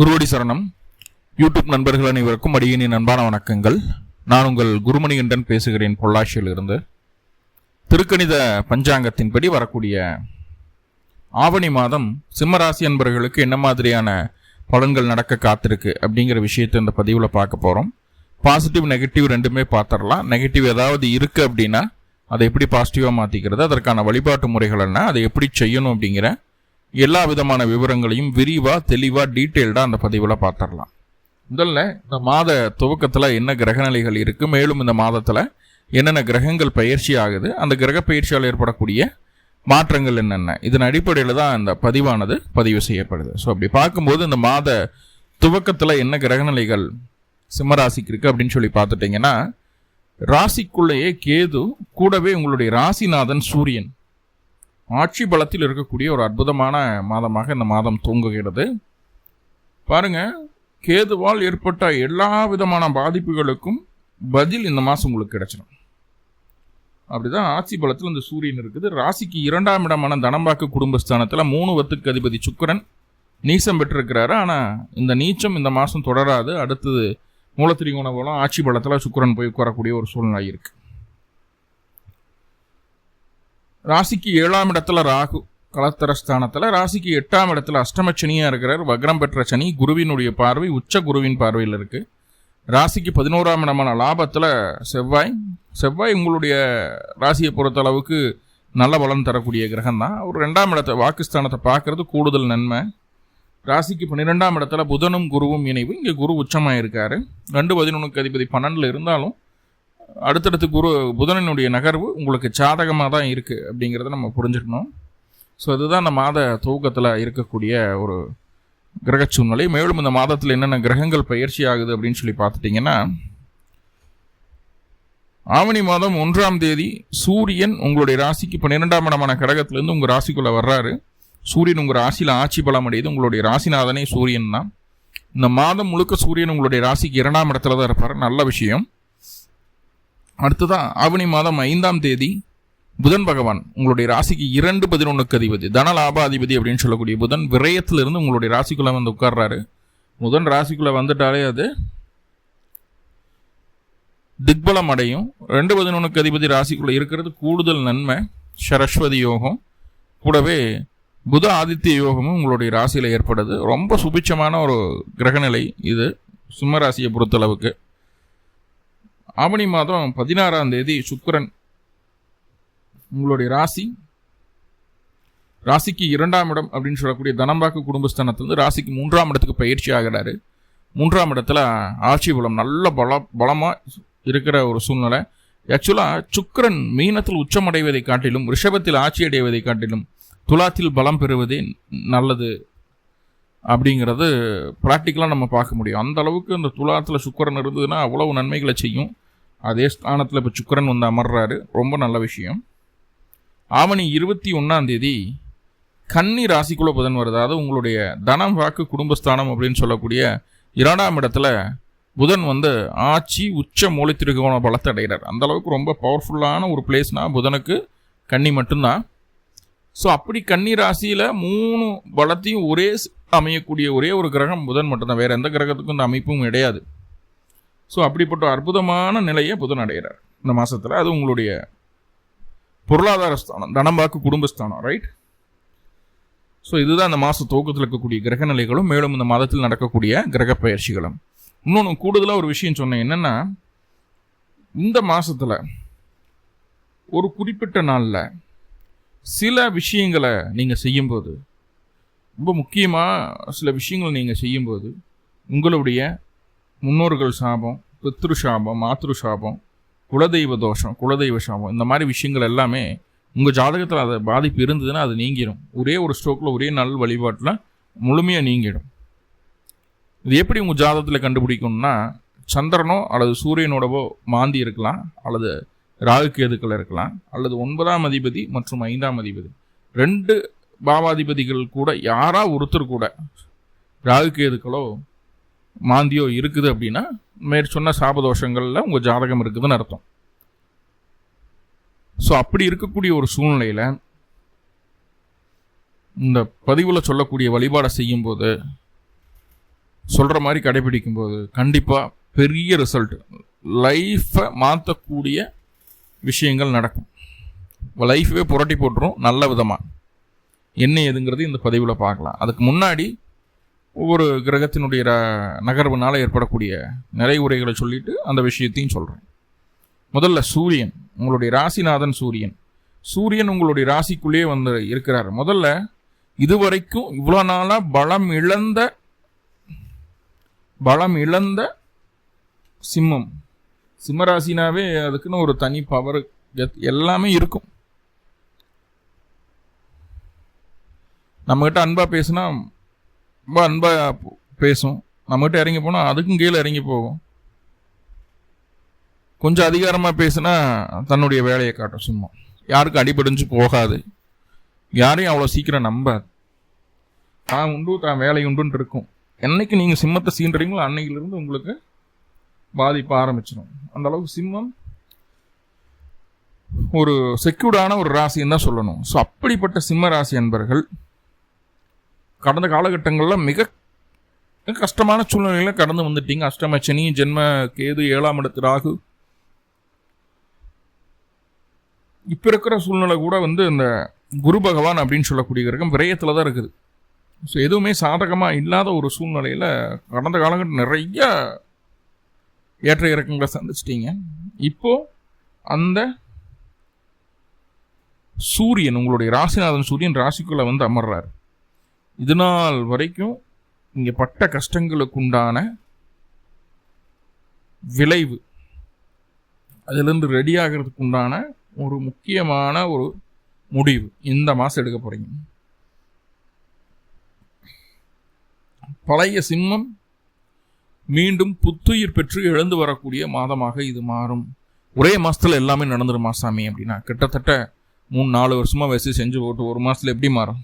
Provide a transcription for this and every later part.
குருவடி சரணம். யூடியூப் நண்பர்கள் அனைவருக்கும் அடியனின் அன்பான வணக்கங்கள். நான் உங்கள் குருமணிகண்டன் பேசுகிறேன், பொள்ளாச்சியிலிருந்து. திருக்கணித பஞ்சாங்கத்தின்படி வரக்கூடிய ஆவணி மாதம் சிம்மராசி அன்பர்களுக்கு என்ன மாதிரியான பலன்கள் நடக்க காத்திருக்கு அப்படிங்கிற விஷயத்தை இந்த பதிவில் பார்க்க போகிறோம். பாசிட்டிவ் நெகட்டிவ் ரெண்டுமே பார்த்துடலாம். நெகட்டிவ் ஏதாவது இருக்குது அப்படின்னா அதை எப்படி பாசிட்டிவாக மாற்றிக்கிறது, அதற்கான வழிபாட்டு முறைகள் என்ன, அதை எப்படி செய்யணும் அப்படிங்கிற எல்லா விதமான விவரங்களையும் விரிவாக தெளிவாக டீட்டெயில்டாக அந்த பதிவில் பார்த்துடலாம். முதல்ல இந்த மாத துவக்கத்தில் என்ன கிரகநிலைகள் இருக்குது, மேலும் இந்த மாதத்தில் என்னென்ன கிரகங்கள் பயிற்சி ஆகுது, அந்த கிரக பயிற்சியால் ஏற்படக்கூடிய மாற்றங்கள் என்னென்ன, இதன் அடிப்படையில் தான் இந்த பதிவானது பதிவு செய்யப்படுது. ஸோ அப்படி பார்க்கும்போது இந்த மாத துவக்கத்தில் என்ன கிரகநிலைகள் சிம்மராசிக்கு இருக்குது அப்படின்னு சொல்லி பார்த்துட்டிங்கன்னா, ராசிக்குள்ளேயே கேது, கூடவே உங்களுடைய ராசிநாதன் சூரியன் ஆட்சி பலத்தில் இருக்கக்கூடிய ஒரு அற்புதமான மாதமாக இந்த மாதம் தூங்குகிறது. பாருங்க, கேதுவால் ஏற்பட்ட எல்லா விதமான பாதிப்புகளுக்கும் பதில் இந்த மாதம் உங்களுக்கு கிடைச்சிடும். அப்படிதான் ஆட்சி பலத்தில் இந்த சூரியன் இருக்குது. ராசிக்கு 2ஆம் இடமான தனம்பாக்கு குடும்பஸ்தானத்தில் 3 வத்துக்கு அதிபதி சுக்கிரன் நீச்சம் பெற்றிருக்கிறாரு. ஆனால் இந்த நீச்சம் இந்த மாதம் தொடராது. அடுத்தது மூலத்திரிகோண போல ஆட்சி பலத்தில் சுக்கிரன் போய் உட்காரக்கூடிய ஒரு சூழ்நிலை இருக்கு. ராசிக்கு 7ஆம் இடத்துல ராகு கலத்தரஸ்தானத்தில், ராசிக்கு 8ஆம் இடத்துல அஷ்டமச்சனியாக இருக்கிறார். வக்ரம் பெற்ற சனி குருவினுடைய பார்வை உச்ச குருவின் பார்வையில் இருக்குது. ராசிக்கு 11ஆம் இடமான லாபத்தில் செவ்வாய் உங்களுடைய ராசியை பொறுத்த அளவுக்கு நல்ல பலன் தரக்கூடிய கிரகம் தான். ஒரு 2ஆம் இடத்தை வாக்குஸ்தானத்தை பார்க்கறது கூடுதல் நன்மை. ராசிக்கு 12ஆம் இடத்துல புதனும் குருவும் இணைவு. இங்கே குரு உச்சமாக இருக்காரு. 2-11க்கு அதிபதி 12ல் இருந்தாலும் அடுத்தடுத்து புதனினுடைய நகர்வு உங்களுக்கு சாதகமாக தான் இருக்குது அப்படிங்கிறத நம்ம புரிஞ்சுக்கணும். ஸோ அதுதான் இந்த மாத துவக்கத்தில் இருக்கக்கூடிய ஒரு கிரக சூழ்நிலை. மேலும் இந்த மாதத்தில் என்னென்ன கிரகங்கள் பயிற்சி ஆகுது அப்படின்னு சொல்லி பார்த்துட்டிங்கன்னா, ஆவணி மாதம் 1ஆம் தேதி சூரியன் உங்களுடைய ராசிக்கு 12ஆம் இடமான கடகத்திலேருந்து உங்கள் ராசிக்குள்ளே வர்றாரு. சூரியன் உங்கள் ராசியில் ஆட்சி பலம் அடையுது. உங்களுடைய ராசிநாதனே சூரியன் தான். இந்த மாதம் முழுக்க சூரியன் உங்களுடைய ராசிக்கு 2ஆம் இடத்துல தான் இருப்பார். நல்ல விஷயம். அடுத்ததான் ஆவணி மாதம் 5ஆம் தேதி புதன் பகவான் உங்களுடைய ராசிக்கு 2-11க்கு அதிபதி, தனலாபாதிபதி அப்படின்னு சொல்லக்கூடிய புதன் விரயத்திலிருந்து உங்களுடைய ராசிக்குள்ள வந்து உட்கார்றாரு. புதன் ராசிக்குள்ள வந்துட்டாலே அது திக்பலம் அடையும். 2-11க்கு அதிபதி ராசிக்குள்ள இருக்கிறது கூடுதல் நன்மை. சரஸ்வதி யோகம் கூடவே புத ஆதித்ய யோகமும் உங்களுடைய ராசியில் ஏற்படுது. ரொம்ப சுபிட்சமான ஒரு கிரகநிலை இது சிம்மராசியை பொறுத்தளவுக்கு. ஆவணி மாதம் 16ஆம் தேதி சுக்கிரன் உங்களுடைய ராசிக்கு 2ஆம் இடம் அப்படின்னு சொல்லக்கூடிய தனம்பாக்கு குடும்பஸ்தானத்திலிருந்து ராசிக்கு 3ஆம் இடத்துக்கு பயிற்சி ஆகிறாரு. 3ஆம் இடத்துல ஆட்சி பலம் நல்ல பலமாக இருக்கிற ஒரு சூழ்நிலை. ஆக்சுவலாக சுக்கிரன் மீனத்தில் உச்சமடைவதை காட்டிலும், ரிஷபத்தில் ஆட்சி அடைவதை காட்டிலும் துலாத்தில் பலம் பெறுவதே நல்லது அப்படிங்கிறது ப்ராக்டிக்கலாக நம்ம பார்க்க முடியும். அந்த அளவுக்கு இந்த துலாத்தில் சுக்கிரன் இருந்ததுன்னா அவ்வளவு நன்மைகளை செய்யும். அதே ஸ்தானத்தில் இப்போ சுக்கிரன் வந்து அமர்றாரு. ரொம்ப நல்ல விஷயம். ஆவணி 21ஆம் தேதி கன்னி ராசிக்குள்ள புதன் வருது. அதாவது உங்களுடைய தனம் வாக்கு குடும்பஸ்தானம் அப்படின்னு சொல்லக்கூடிய 2ஆம் இடத்துல புதன் வந்து ஆட்சி உச்ச மூலத்திரிகோண பலத்தை அடைகிறார். அந்த அளவுக்கு ரொம்ப பவர்ஃபுல்லான ஒரு பிளேஸ்னா புதனுக்கு கன்னி மட்டும்தான். ஸோ அப்படி கன்னி ராசியில் 3 பலத்தையும் ஒரே அமையக்கூடிய ஒரே ஒரு கிரகம் புதன் மட்டும்தான். வேறு எந்த கிரகத்துக்கும் இந்த அமைப்பும் கிடையாது. ஸோ அப்படிப்பட்ட அற்புதமான நிலையை புதன் அடைகிறார் இந்த மாதத்தில். அது உங்களுடைய பொருளாதார ஸ்தானம், தனம்பாக்கு குடும்பஸ்தானம், ரைட்? ஸோ இதுதான் இந்த மாத துவக்கத்தில் இருக்கக்கூடிய கிரக நிலைகளும் மேலும் இந்த மாதத்தில் நடக்கக்கூடிய கிரக பயிற்சிகளும். இன்னொன்று கூடுதலாக ஒரு விஷயம் சொன்னேன். என்னென்னா, இந்த மாதத்தில் ஒரு குறிப்பிட்ட நாளில் சில விஷயங்களை நீங்கள் செய்யும்போது, ரொம்ப முக்கியமாக சில விஷயங்களை நீங்கள் செய்யும்போது உங்களுடைய முன்னோர்கள் சாபம், பித்ரு சாபம், மாத்ரு சாபம், குலதெய்வ தோஷம், குலதெய்வ சாபம், இந்த மாதிரி விஷயங்கள் எல்லாமே உங்கள் ஜாதகத்தில் அதை பாதிப்பு இருந்ததுன்னா அது நீங்கிடும். ஒரே ஒரு ஸ்ட்ரோக்கில் ஒரே நாள் வழிபாட்டில் முழுமையாக நீங்கிடும். இது எப்படி உங்கள் ஜாதகத்தில் கண்டுபிடிக்கணும்னா, சந்திரனோ அல்லது சூரியனோடவோ மாந்தி இருக்கலாம், அல்லது ராகு கேதுக்கள் இருக்கலாம், அல்லது 9ஆம் அதிபதி மற்றும் 5ஆம் அதிபதி 2 பாவாதிபதிகள் கூட யாரா ஒருத்தர் கூட ராகு கேதுக்களோ மாந்தியோ இருக்குது அப்படின்னா மேற்சொன்ன சாபதோஷங்களில் உங்கள் ஜாதகம் இருக்குதுன்னு அர்த்தம். ஸோ அப்படி இருக்கக்கூடிய ஒரு சூழ்நிலையில் இந்த பதிவில் சொல்லக்கூடிய வழிபாடை செய்யும்போது சொல்கிற மாதிரி கடைபிடிக்கும்போது கண்டிப்பாக பெரிய ரிசல்ட், லைஃப்பை மாற்றக்கூடிய விஷயங்கள் நடக்கும். லைஃபே புரட்டி போட்டுரும் நல்ல விதமாக. என்ன ஏதுங்கிறது இந்த பதிவில் பார்க்கலாம். அதுக்கு முன்னாடி ஒவ்வொரு கிரகத்தினுடைய நகர்வுனால் ஏற்படக்கூடிய நிறைவுரைகளை சொல்லிட்டு அந்த விஷயத்தையும் சொல்கிறேன். முதல்ல சூரியன், உங்களுடைய ராசிநாதன் சூரியன். சூரியன் உங்களுடைய ராசிக்குள்ளேயே வந்து இருக்கிறார். முதல்ல இதுவரைக்கும் இவ்வளோ நாளாக பலம் இழந்த சிம்மம், சிம்மராசினாவே அதுக்குன்னு ஒரு தனி பவர் எல்லாமே இருக்கும். நம்மகிட்ட அன்பா பேசுனா ரொம்ப அன்பா பேசும், நம்மகிட்ட இறங்கி போனால் அதுக்கும் கீழே இறங்கி போகும். கொஞ்சம் அதிகாரமாக பேசுனா தன்னுடைய வேலையை காட்டும் சிம்மம். யாருக்கும் அடிபடிஞ்சு போகாது, யாரையும் அவ்வளோ சீக்கிரம் நம்பாது. தான் உண்டு தான் வேலை உண்டுன்னு இருக்கும். என்னைக்கு நீங்கள் சிம்மத்தை சீன்றீங்களோ அன்னையிலிருந்து உங்களுக்கு பாதிப்பு ஆரம்பிச்சிடும். அந்த அளவுக்கு சிம்மம் ஒரு செக்யூர்டான ஒரு ராசின்னு தான் சொல்லணும். ஸோ அப்படிப்பட்ட சிம்ம ராசி அன்பர்கள் கடந்த காலகட்டங்களில் மிக கஷ்டமான சூழ்நிலையில் கடந்து வந்துட்டீங்க. அஷ்டம சனி, ஜென்ம கேது, 7ஆம் இடத்து ராகு, இப்போ இருக்கிற சூழ்நிலை கூட வந்து இந்த குரு பகவான் அப்படின்னு சொல்லக்கூடிய கிரகம் விரயத்தில் தான் இருக்குது. ஸோ எதுவுமே சாதகமாக இல்லாத ஒரு சூழ்நிலையில் கடந்த காலகட்டம் நிறைய ஏற்ற இறக்கங்களை சந்திச்சிட்டீங்க. இப்போது அந்த சூரியன், உங்களுடைய ராசிநாதன் சூரியன் ராசிக்குள்ளே வந்து அமர்றாரு. இது நாள் வரைக்கும் இங்கே பட்ட கஷ்டங்களுக்கு உண்டான விளைவு, அதிலிருந்து ரெடி ஆகிறதுக்கு உண்டான ஒரு முக்கியமான ஒரு முடிவு இந்த மாதம் எடுக்க போகிறீங்க. பழைய சிம்மம் மீண்டும் புத்துயிர் பெற்று எழுந்து வரக்கூடிய மாதமாக இது மாறும். ஒரே மாதத்தில் எல்லாமே நடந்துருமா சாமி அப்படின்னா கிட்டத்தட்ட 3-4 வருஷமாக வயசு செஞ்சு போட்டு ஒரு மாதத்தில் எப்படி மாறும்?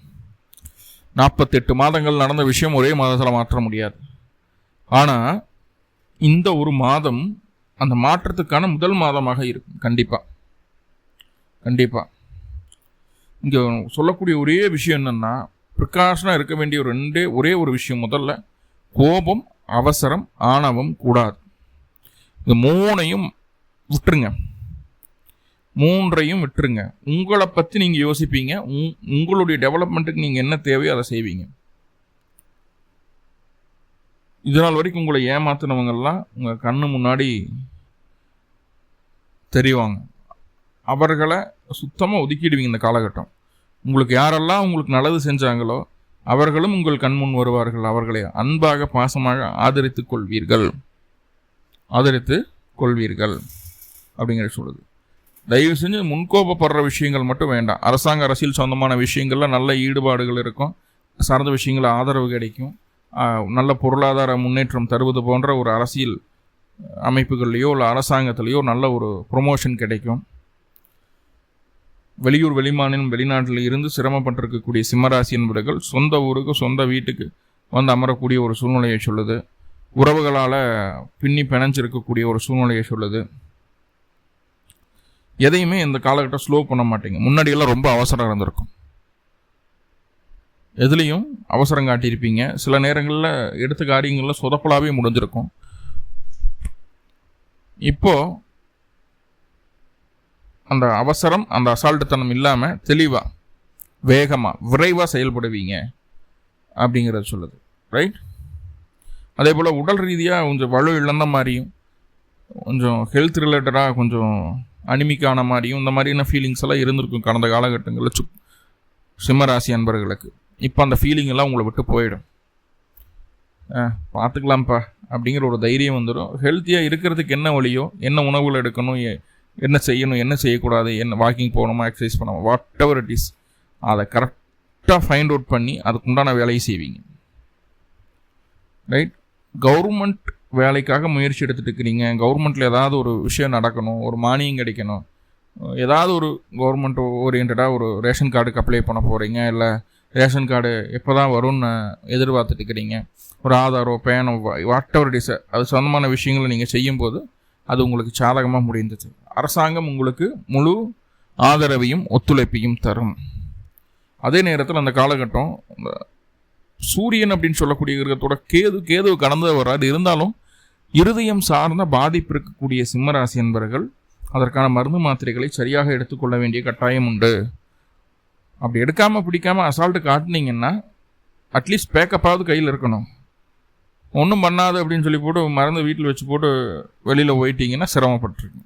48 மாதங்கள் நடந்த விஷயம் ஒரே மாதத்தில் மாற்ற முடியாது. ஆனால் இந்த ஒரு மாதம் அந்த மாற்றத்துக்கான முதல் மாதமாக இருக்கும். கண்டிப்பாக இங்கே சொல்லக்கூடிய ஒரே விஷயம் என்னென்னா, ப்ரிகாஷனாக இருக்க வேண்டிய ஒரே ஒரு விஷயம். முதல்ல கோபம், அவசரம், ஆணவம் கூடாது. இந்த மூன்றையும் விட்டுருங்க. உங்களை பற்றி நீங்கள் யோசிப்பீங்க. உங்களுடைய டெவலப்மெண்ட்டுக்கு நீங்கள் என்ன தேவையோ அதை செய்வீங்க. இதனால் வரைக்கும் உங்களை ஏமாத்தினவங்கெல்லாம் உங்கள் கண்ணு முன்னாடி தெரிவாங்க. அவர்களை சுத்தமாக ஒதுக்கிடுவீங்க. இந்த காலகட்டம் உங்களுக்கு யாரெல்லாம் உங்களுக்கு நல்லது செஞ்சாங்களோ அவர்களும் உங்கள் கண்முன் வருவார்கள். அவர்களை அன்பாக பாசமாக ஆதரித்து கொள்வீர்கள் அப்படிங்கிற சொல்லுது. தயவு செஞ்சு முன்கோபப்படுற விஷயங்கள் மட்டும் வேண்டாம். அரசாங்க அரசியல் சொந்தமான விஷயங்கள்ல நல்ல ஈடுபாடுகள் இருக்கும், சார்ந்த விஷயங்கள் ஆதரவு கிடைக்கும், நல்ல பொருளாதார முன்னேற்றம் தருவது போன்ற ஒரு அரசியல் அமைப்புகள்லையோ இல்லை அரசாங்கத்திலேயோ நல்ல ஒரு ப்ரொமோஷன் கிடைக்கும். வெளியூர் வெளிமாநிலம் வெளிநாட்டில் இருந்து சிரமப்பட்டிருக்கக்கூடிய சிம்மராசி என்பவர்கள் சொந்த ஊருக்கு சொந்த வீட்டுக்கு வந்து அமரக்கூடிய ஒரு சூழ்நிலையை சொல்லுது. உறவுகளால் பின்னி பிணைஞ்சிருக்கக்கூடிய ஒரு சூழ்நிலையை சொல்லுது. எதையுமே இந்த காலகட்டம் ஸ்லோ பண்ண மாட்டீங்க. முன்னாடியெல்லாம் ரொம்ப அவசரம் இருந்திருக்கும், எதுலேயும் அவசரம் காட்டியிருப்பீங்க. சில நேரங்களில் எடுத்த காரியங்களில் சொதப்பலாகவே முடிஞ்சிருக்கும். இப்போது அந்த அவசரம், அந்த அசால்ட்டுத்தனம் இல்லாமல் தெளிவாக வேகமாக விரைவாக செயல்படுவீங்க அப்படிங்கிறத சொல்லுது. ரைட். அதே போல் உடல் ரீதியாக கொஞ்சம் வலு இழந்த மாதிரியும், கொஞ்சம் ஹெல்த் ரிலேட்டடாக கொஞ்சம் அனிமிக்கான மாதிரியும், இந்த மாதிரியான ஃபீலிங்ஸ் எல்லாம் இருந்திருக்கும் கடந்த காலகட்டங்களில் சிம்மராசி அன்பர்களுக்கு. இப்போ அந்த ஃபீலிங் எல்லாம் உங்களை விட்டு போயிடும். பார்த்துக்கலாம்ப்பா அப்படிங்கிற ஒரு தைரியம் வந்துடும். ஹெல்த்தியாக இருக்கிறதுக்கு என்ன வழியோ, என்ன உணவுகள் எடுக்கணும், என்ன செய்யணும், என்ன செய்யக்கூடாது, என்ன வாக்கிங் போகணுமா, எக்ஸசைஸ் பண்ணணுமா, வாட் எவர் இட் இஸ், அதை கரெக்டாக ஃபைண்ட் அவுட் பண்ணி அதுக்குண்டான வேலையை செய்வீங்க. ரைட். கவர்மெண்ட் வேலைக்காக முயற்சி எடுத்துகிட்டு இருக்கிறீங்க. கவர்மெண்ட்டில் ஏதாவது ஒரு விஷயம் நடக்கணும், ஒரு மானியம் கிடைக்கணும், ஏதாவது ஒரு கவர்மெண்ட் ஓரியன்டாக ஒரு ரேஷன் கார்டுக்கு அப்ளை பண்ண போகிறீங்க, இல்லை ரேஷன் கார்டு எப்போ தான் வரும்னு எதிர்பார்த்துட்டு இருக்கிறீங்க, ஒரு ஆதாரோ பேனோ வாட் எவர் இட் இஸ், அது சொந்தமான விஷயங்களை நீங்கள் செய்யும்போது அது உங்களுக்கு சாதகமாக முடிந்தது. அரசாங்கம் உங்களுக்கு முழு ஆதரவையும் ஒத்துழைப்பையும் தரும். அதே நேரத்தில் அந்த காலகட்டம் சூரியன் அப்படின்னு சொல்லக்கூடிய கிரகத்தோட கேது கடந்து வராது. இருந்தாலும் இருதயம் சார்ந்த பாதிப்பு இருக்கக்கூடிய சிம்மராசி என்பவர்கள் அதற்கான மருந்து மாத்திரைகளை சரியாக எடுத்துக்கொள்ள வேண்டிய கட்டாயம் உண்டு. அப்படி எடுக்காமல் பிடிக்காமல் அசால்ட்டு காட்டினீங்கன்னா அட்லீஸ்ட் பேக்கப்பாவது கையில் இருக்கணும். ஒன்றும் பண்ணாது அப்படின்னு சொல்லி போட்டு மருந்து வீட்டில் வச்சு போட்டு வெளியில் போயிட்டீங்கன்னா சிரமப்பட்டுருக்கீங்க.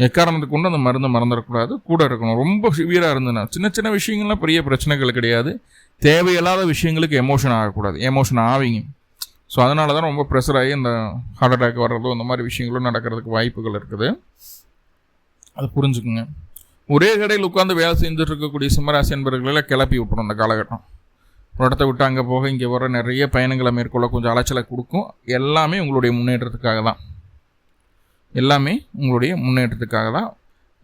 எக்காரணத்துக்கு கொண்டு அந்த மருந்து மறந்துடக்கூடாது, கூட இருக்கணும். ரொம்ப சிவியராக இருந்ததுன்னா சின்ன சின்ன விஷயங்கள்லாம் பெரிய பிரச்சனைகள் கிடையாது. தேவையில்லாத விஷயங்களுக்கு எமோஷன் ஆகக்கூடாது, எமோஷன் ஆவீங்க. ஸோ அதனால தான் ரொம்ப ப்ரெஷர் ஆகி இந்த ஹார்ட் அட்டாக் வர்றதோ இந்த மாதிரி விஷயங்களும் நடக்கிறதுக்கு வாய்ப்புகள் இருக்குது. அது புரிஞ்சுக்குங்க. ஒரே கடையில் உட்காந்து வேலை செஞ்சுட்டு இருக்கக்கூடிய சிம்மராசி என்பவர்களெல்லாம் கிளப்பி விட்டுரும் இந்த காலகட்டம். ஒரு இடத்த விட்டு அங்கே போக இங்கே வர நிறைய பயணங்களை மேற்கொள்ள கொஞ்சம் அலைச்சலை கொடுக்கும். எல்லாமே உங்களுடைய முன்னேற்றத்துக்காக தான், எல்லாமே உங்களுடைய முன்னேற்றத்துக்காக தான்.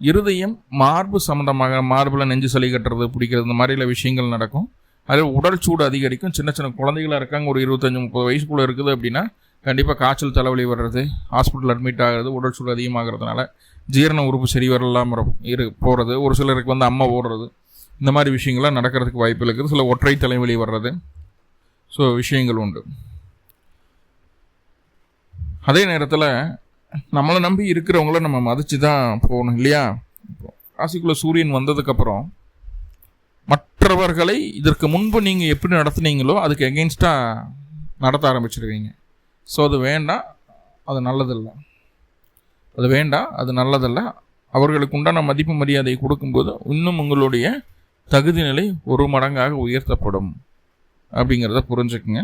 இருதயம் மார்பு சம்மந்தமாக, மார்பில் நெஞ்சு சளி கட்டுறது பிடிக்கிறது இந்த மாதிரில விஷயங்கள் நடக்கும். அதில் உடல் சூடு அதிகரிக்கும். சின்ன சின்ன குழந்தைகளாக இருக்காங்க, ஒரு 25-30 வயசுக்குள்ளே இருக்குது அப்படின்னா கண்டிப்பாக காய்ச்சல் தலைவலி வர்றது, ஹாஸ்பிட்டல் அட்மிட் ஆகிறது, உடல் சூடு அதிகமாகிறதுனால ஜீரண உறுப்பு சரி வரலாம் போகிறது, ஒரு சிலருக்கு வந்து அம்மா ஓடுறது, இந்த மாதிரி விஷயங்கள்லாம் நடக்கிறதுக்கு வாய்ப்பு இருக்குது. சில ஒற்றை தலைவலி வர்றது, ஸோ விஷயங்கள் உண்டு. அதே நேரத்தில் நம்மளை நம்பி இருக்கிறவங்கள நம்ம மதித்து தான் போகணும் இல்லையா? ராசிக்குள்ளே சூரியன் வந்ததுக்கப்புறம் மற்றவர்களை இதற்கு முன்பு நீங்கள் எப்படி நடத்துனீங்களோ அதுக்கு எகெயின்ஸ்டாக நடத்த ஆரம்பிச்சிடுவீங்க. ஸோ அது வேண்டாம், அது நல்லதில்லை. அது வேண்டாம், அது நல்லதில்லை. அவர்களுக்கு உண்டான மதிப்பு மரியாதை கொடுக்கும்போது இன்னும் உங்களுடைய தகுதி நிலை 1 மடங்காக உயர்த்தப்படும் அப்படிங்கிறத புரிஞ்சுக்குங்க.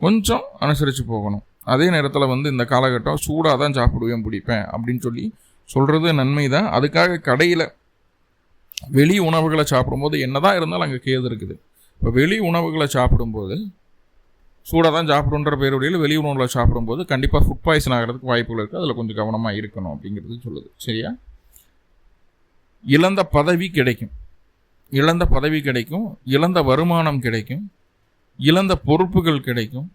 கொஞ்சம் அனுசரித்து போகணும். அதே நேரத்தில் வந்து இந்த காலகட்டம் சூடாக தான் சாப்பிடுவேன் பிடிப்பேன் அப்படின்னு சொல்லி சொல்கிறது நன்மை தான். அதுக்காக கடையில் வெளி உணவுகளை சாப்பிடும்போது என்ன தான் இருந்தாலும் அங்கே கேது இருக்குது. இப்போ வெளி உணவுகளை சாப்பிடும்போது சூடாக தான் சாப்பிடுன்ற பேருடையில் வெளி உணவுகளை சாப்பிடும்போது கண்டிப்பாக ஃபுட் பாய்சன் ஆகிறதுக்கு வாய்ப்புகள் இருக்குது. அதில் கொஞ்சம் கவனமாக இருக்கணும் அப்படிங்கிறது சொல்லுது. சரியா? இழந்த பதவி கிடைக்கும், இழந்த வருமானம் கிடைக்கும், இழந்த பொறுப்புகள் கிடைக்கும்,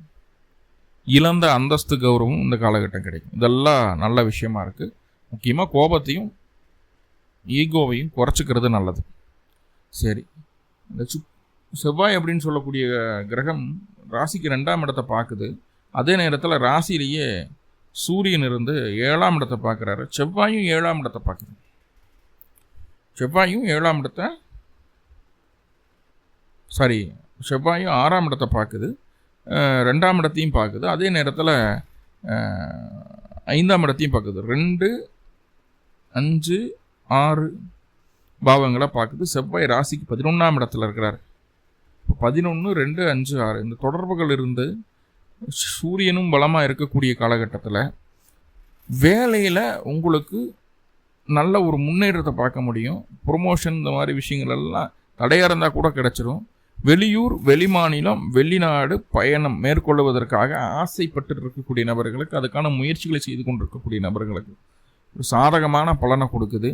இழந்த அந்தஸ்து கௌரவம் இந்த காலகட்டம் கிடைக்கும். இதெல்லாம் நல்ல விஷயமா இருக்குது. முக்கியமாக கோபத்தையும் ஈகோவையும் குறைச்சிக்கிறது நல்லது. சரி, இந்த செவ்வாய் அப்படின்னு சொல்லக்கூடிய கிரகம் ராசிக்கு 2ஆம் இடத்தை பார்க்குது. அதே நேரத்தில் ராசியிலேயே சூரியன் இருந்து 7ஆம் இடத்தை பார்க்குறாரு. செவ்வாயும் 7ஆம் இடத்தை பார்க்குது. செவ்வாயும் 6ஆம் இடத்தை பார்க்குது, 2ஆம் இடத்தையும் பார்க்குது. அதே நேரத்தில் 5ஆம் இடத்தையும் பார்க்குது. 2, 5, 6 பாவங்களை பார்க்குது. செவ்வாய் ராசிக்கு 11ஆம் இடத்துல இருக்கிறார். இப்போ 11, 2, 5, 6 இந்த தொடர்புகள் இருந்து சூரியனும் பலமாக இருக்கக்கூடிய காலகட்டத்தில் வேலையில் உங்களுக்கு நல்ல ஒரு முன்னேற்றத்தை பார்க்க முடியும். ப்ரொமோஷன் இந்த மாதிரி விஷயங்கள் எல்லாம் தடையாக இருந்தால் கூட கிடச்சிடும். வெளியூர், வெளிமாநிலம், வெளிநாடு பயணம் மேற்கொள்வதற்காக ஆசைப்பட்டு இருக்கக்கூடிய நபர்களுக்கு, அதுக்கான முயற்சிகளை செய்து கொண்டிருக்கக்கூடிய நபர்களுக்கு ஒரு சாதகமான பலனை கொடுக்குது.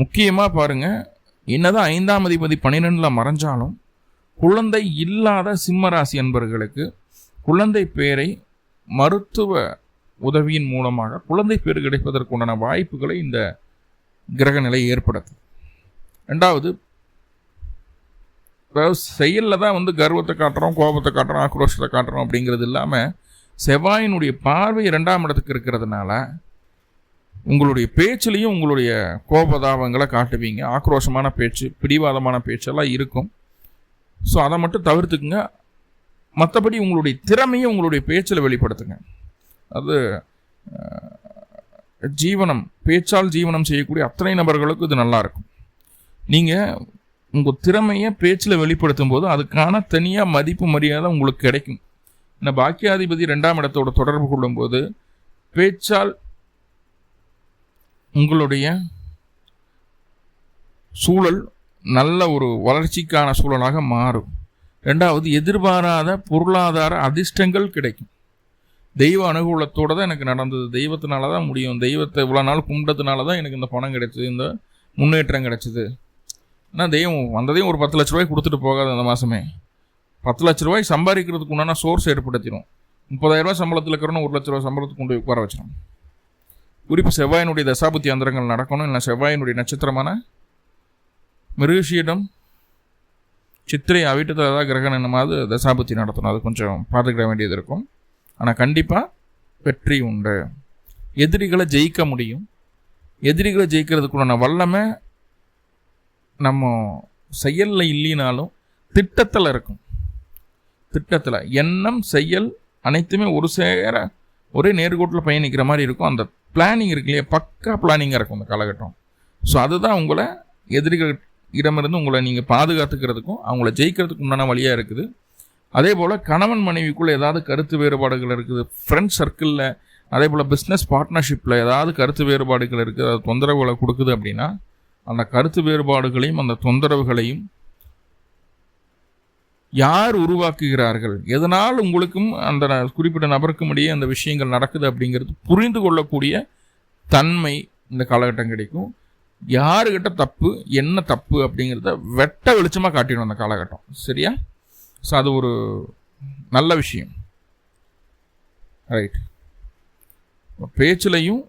முக்கியமாக பாருங்கள், என்னதான் 5ஆம் அதிபதி 12ல் மறைஞ்சாலும் குழந்தை இல்லாத சிம்மராசி என்பவர்களுக்கு குழந்தை பேரை மருத்துவ உதவியின் மூலமாக குழந்தை பேர் கிடைப்பதற்குண்டான வாய்ப்புகளை இந்த கிரகநிலை ஏற்படுத்தும். 2வது, அதாவது செயலில் தான் வந்து கர்வத்தை காட்டுறோம், கோபத்தை காட்டுறோம், ஆக்ரோஷத்தை காட்டுறோம் அப்படிங்கிறது இல்லாமல் செவ்வாயினுடைய பார்வை 2ஆம் இடத்துக்கு இருக்கிறதுனால உங்களுடைய பேச்சிலையும் உங்களுடைய கோபதாபங்களை காட்டுவீங்க. ஆக்ரோஷமான பேச்சு, பிடிவாதமான பேச்செல்லாம் இருக்கும். ஸோ அதை மட்டும் தவிர்த்துக்குங்க. மற்றபடி உங்களுடைய திறமையை உங்களுடைய பேச்சில் வெளிப்படுத்துங்க. அது பேச்சால் ஜீவனம் செய்யக்கூடிய அத்தனை நபர்களுக்கும் இது நல்லாயிருக்கும். நீங்கள் உங்கள் திறமையை பேச்சில் வெளிப்படுத்தும் போது அதுக்கான தனியாக மதிப்பு மரியாதை உங்களுக்கு கிடைக்கும். இந்த பாக்கியாதிபதி 2ஆம் இடத்தோட தொடர்பு கொள்ளும்போது பேச்சால் உங்களுடைய சூழல் நல்ல ஒரு வளர்ச்சிக்கான சூழலாக மாறும். 2வது, எதிர்பாராத பொருளாதார அதிர்ஷ்டங்கள் கிடைக்கும். தெய்வ அனுகூலத்தோடு தான் எனக்கு நடந்தது, தெய்வத்தினால தான் முடியும், தெய்வத்தை இவ்வளோ நாள் கும்பிட்டதுனால தான் எனக்கு இந்த பணம் கிடைச்சிது, இந்த முன்னேற்றம் கிடைச்சிது. ஆனால் தெய்வம் வந்ததையும் ஒரு 10 லட்ச ரூபாய் கொடுத்துட்டு போகாது. அந்த மாதமே 10 லட்ச ரூபாய் சம்பாதிக்கிறதுக்கு உண்டான சோர்ஸ் ஏற்படுத்திடும். 30,000 ரூபாய் சம்பளத்தில் இருக்கிறோன்னு 1 லட்ச ரூபாய் சம்பளத்துக்கு கொண்டு உட்கார வச்சிடும். குறிப்பு செவ்வாயினுடைய தசாபுத்தி அந்தரங்கள் நடக்கணும். இல்லை செவ்வாயினுடைய நட்சத்திரமான மிருகஷீடம் சித்திரை அவிட்டத்தில் ஏதாவது கிரகணம் என்னமாவது தசாபுத்தி நடத்தணும், அது கொஞ்சம் பார்த்துக்கிட வேண்டியது இருக்கும். ஆனால் கண்டிப்பாக வெற்றி உண்டு. எதிரிகளை ஜெயிக்க முடியும். எதிரிகளை ஜெயிக்கிறதுக்குள்ள வல்லமை நம்ம செயலில் இல்லைனாலும் திட்டத்தில் இருக்கும். திட்டத்தில் எண்ணம் செயல் அனைத்துமே ஒரு சேர ஒரே நேர்கோட்டில் பயணிக்கிற மாதிரி இருக்கும். அந்த பிளானிங் இருக்கு இல்லையா, பக்கா பிளானிங்காக இருக்கும் அந்த காலகட்டம். ஸோ அதுதான் உங்களை எதிரிகள் இடமிருந்து உங்களை நீங்கள் பாதுகாத்துக்கிறதுக்கும் அவங்கள ஜெயிக்கிறதுக்கு உண்டான வழியாக இருக்குது. அதே போல் கணவன் மனைவிக்குள்ளே ஏதாவது கருத்து வேறுபாடுகள் இருக்குது, ஃப்ரெண்ட்ஸ் சர்க்கிளில், அதே போல் பிஸ்னஸ் பார்ட்னர்ஷிப்பில் ஏதாவது கருத்து வேறுபாடுகள் இருக்குது, அது தொந்தரவுகளை கொடுக்குது அப்படின்னா அந்த கருத்து வேறுபாடுகளையும் அந்த தொந்தரவுகளையும் யார் உருவாக்குகிறார்கள், எதனால் உங்களுக்கும் அந்த குறிப்பிட்ட நபருக்கும் இடையே அந்த விஷயங்கள் நடக்குது அப்படிங்கிறது புரிந்து கொள்ளக்கூடிய தன்மை இந்த காலகட்டம் கிடைக்கும். யாருக்கிட்ட தப்பு என்ன தப்பு அப்படிங்கிறத வெட்ட வெளிச்சமாக காட்டிடும் அந்த காலகட்டம். சரியா? ஸோ அது ஒரு நல்ல விஷயம். ரைட். பேச்சிலையும்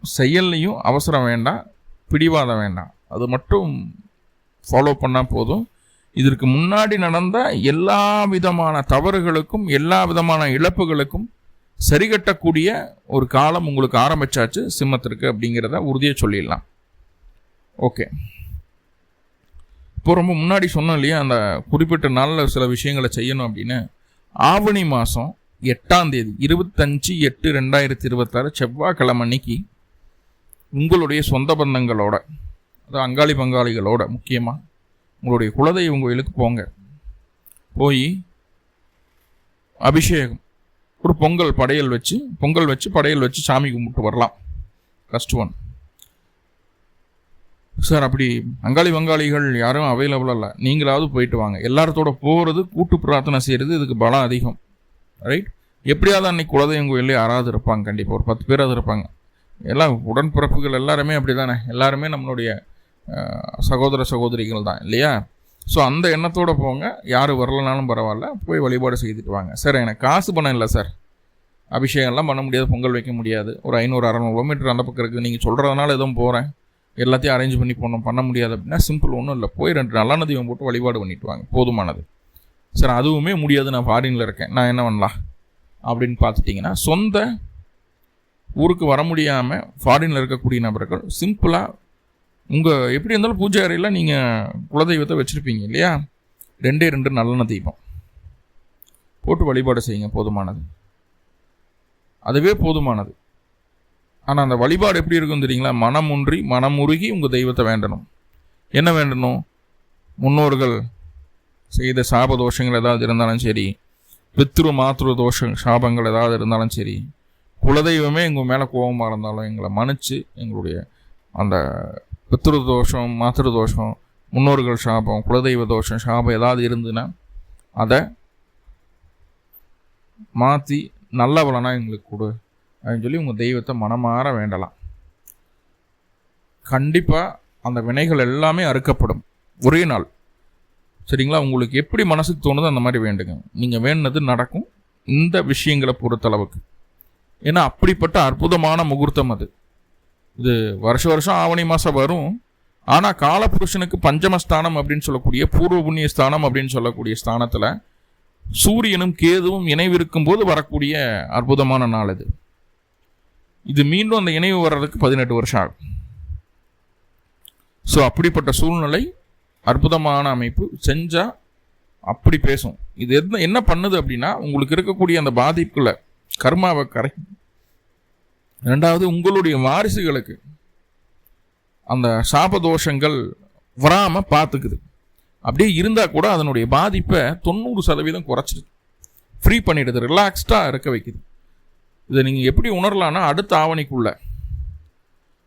செயல்லையும் அவசரம் வேண்டாம், பிடிவாதம் வேண்டாம். அது மட்டும் ஃபாலோ பண்ணால் போதும். இதற்கு முன்னாடி நடந்த எல்லா விதமான தவறுகளுக்கும் எல்லா விதமான இழப்புகளுக்கும் சரிகட்டக்கூடிய ஒரு காலம் உங்களுக்கு ஆரம்பிச்சாச்சு சிம்மத்திற்கு அப்படிங்கிறத உறுதியாக சொல்லிடலாம். ஓகே. இப்போ ரொம்ப முன்னாடி சொன்னோம் இல்லையா, அந்த குறிப்பிட்ட நாளில் சில விஷயங்களை செய்யணும் அப்படின்னு. ஆவணி மாதம் 8ஆம் தேதி 25/8/2026 செவ்வாய்க்கிழமை அன்னைக்கு உங்களுடைய சொந்த பந்தங்களோட, அதாவது அங்காளி பங்காளிகளோட, முக்கியமாக உங்களுடைய குலதெய்வம் கோயிலுக்கு போங்க. போய் அபிஷேகம், ஒரு பொங்கல் வச்சு படையல் வச்சு சாமி கும்பிட்டு வரலாம். First one. சார் அப்படி அங்காளி பங்காளிகள் யாரும் அவைலபிளாக இல்லை, நீங்களாவது போயிட்டு வாங்க. எல்லாரத்தோட போகிறது, கூட்டு பிரார்த்தனை செய்கிறது, இதுக்கு பலம் அதிகம். ரைட். எப்படியாவது அன்னைக்கு குலதெய்வம் கோயிலே யாராவது இருப்பாங்க, கண்டிப்பாக ஒரு 10 பேராவது இருப்பாங்க. எல்லாம் உடன்பிறப்புகள் எல்லாருமே அப்படி தானே, எல்லாருமே நம்மளுடைய சகோதர சகோதரிகள் தான் இல்லையா? ஸோ அந்த எண்ணத்தோடு போங்க. யார் வரலனாலும் பரவாயில்ல, போய் வழிபாடு செய்துட்டு வாங்க. சார் எனக்கு காசு பணம் இல்லை சார், அபிஷேகம்லாம் பண்ண முடியாது, பொங்கல் வைக்க முடியாது, ஒரு 500-600 கிலோமீட்டர் அந்த பக்கம் இருக்குது, நீங்கள் சொல்கிறதுனால எதுவும் போகிறேன், எல்லாத்தையும் அரேஞ்ச் பண்ணி பண்ண முடியாது அப்படின்னா சிம்பிள், ஒன்றும் இல்லை, போய் 2 நல்ல தீபம் போட்டு வழிபாடு பண்ணிட்டு வாங்க, போதுமானது. சார் அதுவுமே முடியாது, நான் ஃபாரினில் இருக்கேன், நான் என்ன பண்ணலாம் அப்படின்னு பார்த்துட்டிங்கன்னா, சொந்த ஊருக்கு வர முடியாமல் ஃபாரினில் இருக்கக்கூடிய நபர்கள் சிம்பிளாக உங்கள் எப்படி இருந்தாலும் பூஜை அறையில் நீங்கள் குலதெய்வத்தை வச்சுருப்பீங்க இல்லையா, 2 நல்லெண்ணெய் தீபம் போட்டு வழிபாடு செய்யுங்க, போதுமானது. அதுவே போதுமானது. ஆனால் அந்த வழிபாடு எப்படி இருக்கும் தெரியுங்களா? மனமுருகி உங்கள் தெய்வத்தை வேண்டணும். என்ன வேண்டணும்? முன்னோர்கள் செய்த சாப தோஷங்கள் ஏதாவது இருந்தாலும் சரி, பித்ரு மாத்ரு சாபங்கள் ஏதாவது இருந்தாலும் சரி, குலதெய்வமே எங்கள் மேலே கோபமாக இருந்தாலும் எங்களை மன்னிச்சு எங்களுடைய அந்த பித்ரு தோஷம், மாத்ரு தோஷம், முன்னோர்கள் சாபம், குலதெய்வ தோஷம், சாபம் ஏதாவது இருந்துன்னா அதை மாற்றி நல்ல பலனா எங்களுக்கு கொடு அப்படின்னு சொல்லி உங்கள் தெய்வத்தை மனமாற வேண்டலாம். கண்டிப்பாக அந்த வினைகள் எல்லாமே அறுக்கப்படும் ஒரே நாள். சரிங்களா? உங்களுக்கு எப்படி மனசுக்கு தோணுதோ அந்த மாதிரி வேண்டுங்க. நீங்கள் வேணுனது நடக்கும் இந்த விஷயங்களை பொறுத்தளவுக்கு. ஏன்னா அப்படிப்பட்ட அற்புதமான முகூர்த்தம் அது. இது வருஷம் ஆவணி மாதம் வரும். ஆனால் காலபுருஷனுக்கு பஞ்சமஸ்தானம் அப்படின்னு சொல்லக்கூடிய பூர்வ புண்ணிய ஸ்தானம் அப்படின்னு சொல்லக்கூடிய ஸ்தானத்தில் சூரியனும் கேதுவும் இணைவிருக்கும் போது வரக்கூடிய அற்புதமான நாள் இது. இது மீண்டும் அந்த இணைவு வர்றதுக்கு 18 வருஷம் ஆகும். ஸோ அப்படிப்பட்ட சூழ்நிலை, அற்புதமான அமைப்பு செஞ்சால் அப்படி பேசும். இது என்ன பண்ணுது அப்படின்னா, உங்களுக்கு இருக்கக்கூடிய அந்த பாதிப்புல கர்மாவை ரெண்டாவது உங்களுடைய வாரிசுகளுக்கு அந்த சாபதோஷங்கள் வராமல் பார்த்துக்குது. அப்படியே இருந்தால் கூட அதனுடைய பாதிப்பை 90% குறைச்சிடுது, ஃப்ரீ பண்ணிடுது, ரிலாக்ஸ்டாக இருக்க வைக்குது. இதை நீங்கள் எப்படி உணரலான்னா, அடுத்த ஆவணிக்குள்ள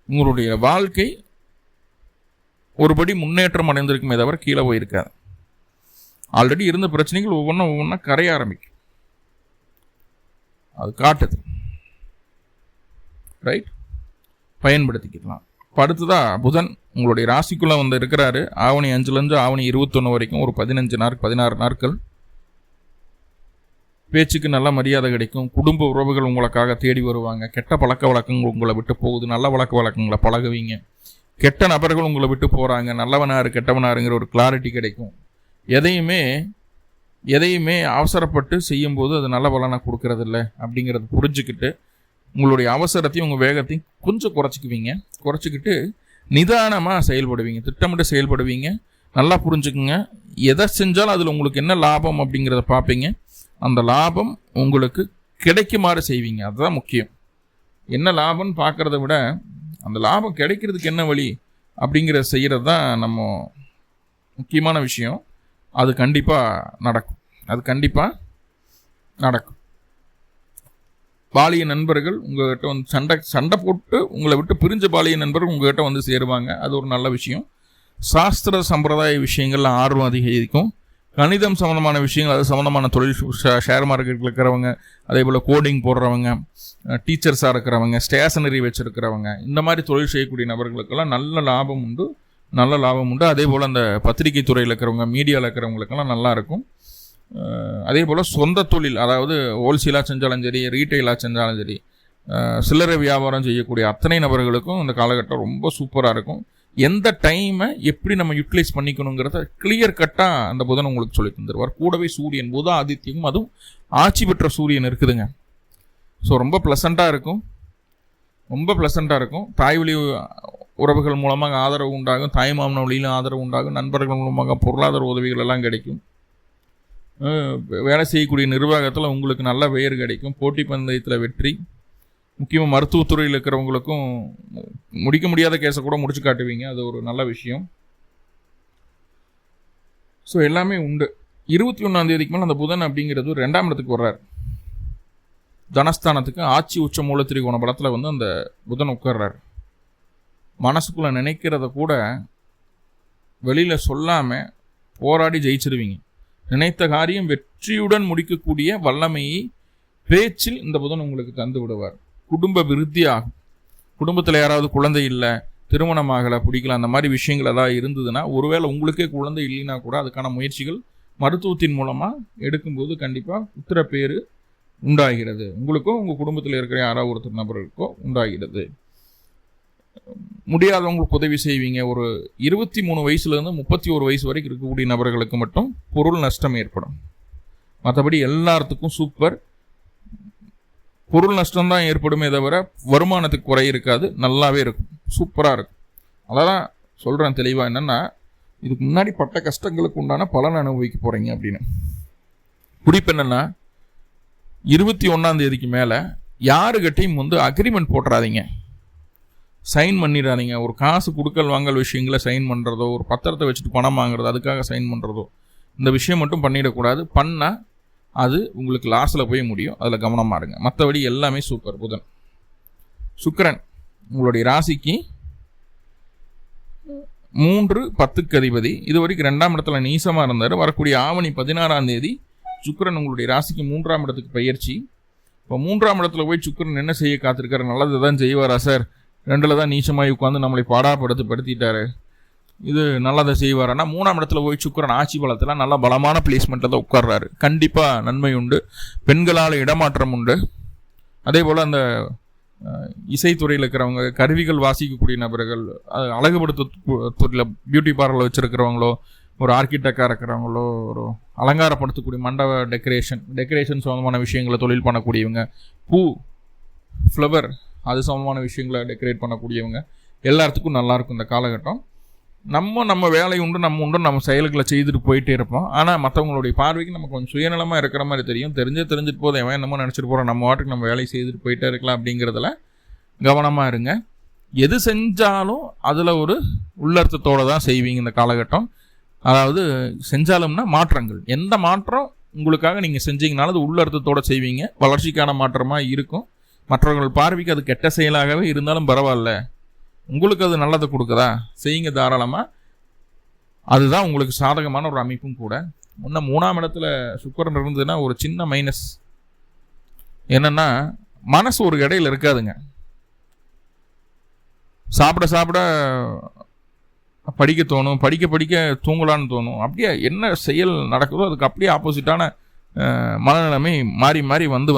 உங்களுடைய வாழ்க்கை ஒருபடி முன்னேற்றம் அடைந்திருக்குமே தவிர கீழே போயிருக்காது. ஆல்ரெடி இருந்த பிரச்சனைகள் ஒவ்வொன்றா கரைய ஆரம்பிக்கும். அது காட்டுது. ரைட், பயன்படுத்திக்கலாம். அடுத்ததா புதன் உங்களுடைய ராசிக்குள்ளே வந்து இருக்கிறாரு. ஆவணி 5லேருந்து ஆவணி 21 வரைக்கும் ஒரு 16 நாட்கள் பேச்சுக்கு நல்ல மரியாதை கிடைக்கும். குடும்ப உறவுகள் உங்களுக்காக தேடி வருவாங்க. கெட்ட பழக்க வழக்கங்கள் உங்களை விட்டு போகுது, நல்ல பழக்க வழக்கங்களை பழகுவீங்க. கெட்ட நபர்கள் உங்களை விட்டு போகிறாங்க, நல்லவனாரு கெட்டவனாருங்கிற ஒரு கிளாரிட்டி கிடைக்கும். எதையுமே அவசரப்பட்டு செய்யும்போது அது நல்ல பலனை கொடுக்கறதில்ல அப்படிங்கிறத புரிஞ்சுக்கிட்டு உங்களுடைய அவசரத்தையும் உங்கள் வேகத்தையும் கொஞ்சம் குறைச்சிக்கிட்டு நிதானமாக செயல்படுவீங்க, திட்டமிட்டு செயல்படுவீங்க. நல்லா புரிஞ்சுக்குங்க, எதை செஞ்சாலும் அதில் உங்களுக்கு என்ன லாபம் அப்படிங்கிறத பார்ப்பீங்க. அந்த லாபம் உங்களுக்கு கிடைக்குமாறு செய்வீங்க. அதுதான் முக்கியம். என்ன லாபம்னு பார்க்குறத விட அந்த லாபம் கிடைக்கிறதுக்கு என்ன வழி அப்படிங்கிறத செய்கிறது தான் நம்ம முக்கியமான விஷயம். அது கண்டிப்பாக நடக்கும். பாலிய நண்பர்கள் உங்கள்கிட்ட வந்து சண்டை போட்டு உங்களை விட்டு பிரிஞ்ச பாலிய நண்பர்கள் உங்கள்கிட்ட வந்து சேருவாங்க. அது ஒரு நல்ல விஷயம். சாஸ்திர சம்பிரதாய விஷயங்கள்ல ஆர்வம் அதிகரிக்கும். கணிதம் சம்மந்தமான விஷயங்கள், அது சம்மந்தமான தொழில், ஷேர் மார்க்கெட்டில் இருக்கிறவங்க, அதே போல் கோடிங் போடுறவங்க, டீச்சர்ஸாக இருக்கிறவங்க, ஸ்டேஷனரி வச்சுருக்கிறவங்க, இந்த மாதிரி தொழில் செய்யக்கூடிய நபர்களுக்கெல்லாம் நல்ல லாபம் உண்டு. அதே போல் அந்த பத்திரிகை துறையில் இருக்கிறவங்க, மீடியாவில் இருக்கிறவங்களுக்கெல்லாம் நல்லா இருக்கும். அதே போல் சொந்த தொழில், அதாவது ஹோல்சேலாக செஞ்சாலும் சரி, ரீட்டைலாக செஞ்சாலும் சரி, சில்லறை வியாபாரம் செய்யக்கூடிய அத்தனை நபர்களுக்கும் இந்த காலகட்டம் ரொம்ப சூப்பராக இருக்கும். எந்த டைமை எப்படி நம்ம யூட்டிலைஸ் பண்ணிக்கணுங்கிறத கிளியர் கட்டாக அந்த புதன் உங்களுக்கு சொல்லி தந்துடுவார். கூடவே சூரியன், புத ஆதித்யம், அதுவும் ஆட்சி பெற்ற சூரியன் இருக்குதுங்க. ஸோ ரொம்ப ப்ளசண்ட்டாக இருக்கும். தாய் வழி உறவுகள் மூலமாக ஆதரவு உண்டாகும், தாய் மாமன வழியிலும் ஆதரவு உண்டாகும், நண்பர்கள் மூலமாக பொருளாதார உதவிகள் எல்லாம் கிடைக்கும். வேலை செய்யக்கூடிய நிர்வாகத்தில் உங்களுக்கு நல்ல பெயர் கிடைக்கும். போட்டி பந்தயத்தில் வெற்றி. முக்கியமாக மருத்துவத்துறையில் இருக்கிறவங்களுக்கும் முடிக்க முடியாத கேஸை கூட முடிச்சு காட்டுவீங்க. அது ஒரு நல்ல விஷயம். ஸோ எல்லாமே உண்டு. 21 மேலே அந்த புதன் அப்படிங்கிறது 2ஆம் இடத்துக்கு வர்றார். தனஸ்தானத்துக்கு ஆட்சி உச்ச மூல திரிகோண பலத்தில் வந்து அந்த புதன் உட்கார்றார். மனசுக்குள்ளே நினைக்கிறத கூட வெளியில் சொல்லாமல் போராடி ஜெயிச்சிடுவீங்க. நினைத்த காரியம் வெற்றியுடன் முடிக்கக்கூடிய வல்லமையை பேச்சில் இந்த புதன் உங்களுக்கு தந்து விடுவார். குடும்ப விருத்தி ஆகும். குடும்பத்தில் யாராவது குழந்தை இல்லை, திருமணமாகலை, பிடிக்கல, அந்த மாதிரி விஷயங்கள் ஏதாவது இருந்ததுன்னா, ஒருவேளை உங்களுக்கே குழந்தை இல்லைன்னா கூட அதுக்கான முயற்சிகள் மருத்துவத்தின் மூலமாக எடுக்கும்போது கண்டிப்பாக புத்திர பேர் உண்டாகிறது. உங்களுக்கோ உங்கள் குடும்பத்தில் இருக்கிற யாராவது ஒருத்தர் நபர்களுக்கோ உண்டாகிறது. முடியாதவங்களுக்கு உதவி செய்வீங்க. ஒரு 23 வயசுலேருந்து 31 வயசு வரைக்கும் இருக்கக்கூடிய நபர்களுக்கு மட்டும் பொருள் நஷ்டம் ஏற்படும். மற்றபடி எல்லாத்துக்கும் சூப்பர். பொருள் நஷ்டம்தான் ஏற்படுமே தவிர வருமானத்துக்கு குறை இருக்காது. நல்லாவே இருக்கும், சூப்பராக இருக்கும். அதான் சொல்கிறேன் தெளிவாக. என்னென்னா, இதுக்கு முன்னாடி பட்ட கஷ்டங்களுக்கு உண்டான பலன் அனுபவிக்க போகிறீங்க அப்படின்னு. குறிப்பு என்னென்னா, 21 மேலே யாருக்கிட்டையும் வந்து அக்ரிமெண்ட் போட்டுறாதீங்க, சைன் பண்ணிடாதீங்க. ஒரு காசு கொடுக்கல் வாங்கல் விஷயங்களை சைன் பண்ணுறதோ, ஒரு பத்திரத்தை வச்சுட்டு பணம் வாங்குறதோ, அதுக்காக சைன் பண்ணுறதோ, இந்த விஷயம் மட்டும் பண்ணிடக்கூடாது. பண்ணால் அது உங்களுக்கு லாஸில் போய் முடியும். அதில் கவனமாக இருங்க. மற்றபடி எல்லாமே சூப்பர். புதன் சுக்கிரன் உங்களுடைய ராசிக்கு 3-10க்கு அதிபதி. இது வரைக்கும் 2ஆம் இடத்துல நீசமாக இருந்தார். வரக்கூடிய ஆவணி 16 சுக்கிரன் உங்களுடைய ராசிக்கு 3ஆம் இடத்துக்கு பயிற்சி. இப்போ 3ஆம் இடத்துல போய் சுக்கிரன் என்ன செய்ய காத்திருக்காரு? நல்லது தான் செய்வாரா சார்? 2ல் தான் நீச்சமாகி உட்காந்து நம்மளை படுத்திட்டாரு. இது நல்லதை செய்வாரானா? 3ஆம் இடத்துல போய் சுக்கிரன் ஆட்சி பலத்தில் நல்ல பலமான பிளேஸ்மெண்ட்டில் தான் உட்கார்றாரு. கண்டிப்பாக நன்மை உண்டு. பெண்களால் இடமாற்றம் உண்டு. அதே போல் அந்த இசைத்துறையில் இருக்கிறவங்க, கருவிகள் வாசிக்கக்கூடிய நபர்கள், அழகுபடுத்த துறையில் பியூட்டி பார்லர் வச்சுருக்கிறவங்களோ, ஒரு ஆர்கிடெக்டாக இருக்கிறவங்களோ, ஒரு அலங்காரப்படுத்தக்கூடிய மண்டப டெக்கரேஷன் சம்பந்தமான விஷயங்களை தொழில் பண்ணக்கூடியவங்க, பூ ஃப்ளவர் அது சம்பந்தமான விஷயங்களை டெக்கரேட் பண்ணக்கூடியவங்க, எல்லாத்துக்கும் நல்லாயிருக்கும் இந்த காலகட்டம். நம்ம வேலை உண்டு, நம்ம செயல்களை செய்துட்டு போயிட்டே இருப்போம். ஆனால் மற்றவங்களுடைய பார்வைக்கு நம்ம கொஞ்சம் சுயநலமாக இருக்கிற மாதிரி தெரியும். தெரிஞ்சுட்டு போதும், எவன் என்னமோ நினச்சிட்டு போகிறோம், நம்ம வாட்டுக்கு நம்ம வேலையை செய்துட்டு போயிட்டே இருக்கலாம் அப்படிங்கிறதுல கவனமாக இருங்க. எது செஞ்சாலும் அதில் ஒரு உள்ளர்த்தத்தோடு தான் செய்வீங்க இந்த காலகட்டம். அதாவது செஞ்சாலும்னா மாற்றங்கள், எந்த மாற்றம் உங்களுக்காக நீங்கள் செஞ்சீங்கனாலும் அது உள்ளர்த்தத்தோடு செய்வீங்க. வளர்ச்சிக்கான மாற்றமாக இருக்கும். மற்றவர்கள் பார்வைக்கு அது கெட்ட செயலாகவே இருந்தாலும் பரவாயில்ல, உங்களுக்கு அது நல்லதை கொடுக்குதா, செய்யுங்க தாராளமாக. அதுதான் உங்களுக்கு சாதகமான ஒரு அமைப்பும் கூட. முன்ன 3ஆம் இடத்துல சுக்கிரன் இருந்ததுன்னா ஒரு சின்ன மைனஸ் என்னன்னா, மனசு ஒரு இடையில இருக்காதுங்க. சாப்பிட படிக்க தோணும், படிக்க தூங்கலான்னு தோணும். அப்படியே என்ன செயல் நடக்குதோ அதுக்கு அப்படியே ஆப்போசிட்டான மனநிலைமை மாறி வந்து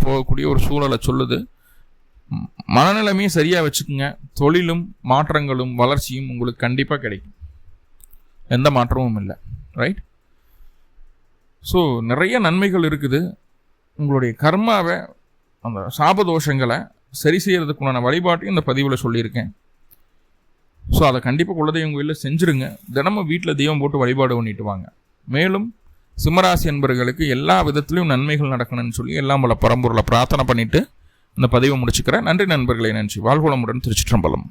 போகக்கூடிய ஒரு சூழலை சொல்லுது. மனநிலைமையும் சரியாக வச்சுக்கோங்க. தொழிலும் மாற்றங்களும் வளர்ச்சியும் உங்களுக்கு கண்டிப்பாக கிடைக்கும். எந்த மாற்றமும் இல்லை. ரைட். ஸோ நிறைய நன்மைகள் இருக்குது. உங்களுடைய கர்மாவை, அந்த சாபதோஷங்களை சரி செய்யறதுக்குண்டான வழிபாட்டையும் இந்த பதிவில் சொல்லியிருக்கேன். ஸோ அதை கண்டிப்பாக குலதெய்வம் கோயிலில் செஞ்சுருங்க. தினமும் வீட்டில் தெய்வம் போட்டு வழிபாடு பண்ணிட்டு வாங்க. மேலும் சிம்மராசி என்பவர்களுக்கு எல்லா விதத்திலையும் நன்மைகள் நடக்கணும்னு சொல்லி எல்லாம் பல பரம்பொருளை பிரார்த்தனை பண்ணிட்டு இந்த பதிவை முடிச்சுக்கிறேன். நன்றி நண்பர்களே, நன்றி. வாழ்வளமுடன். திருச்சிற்றம்பலம்.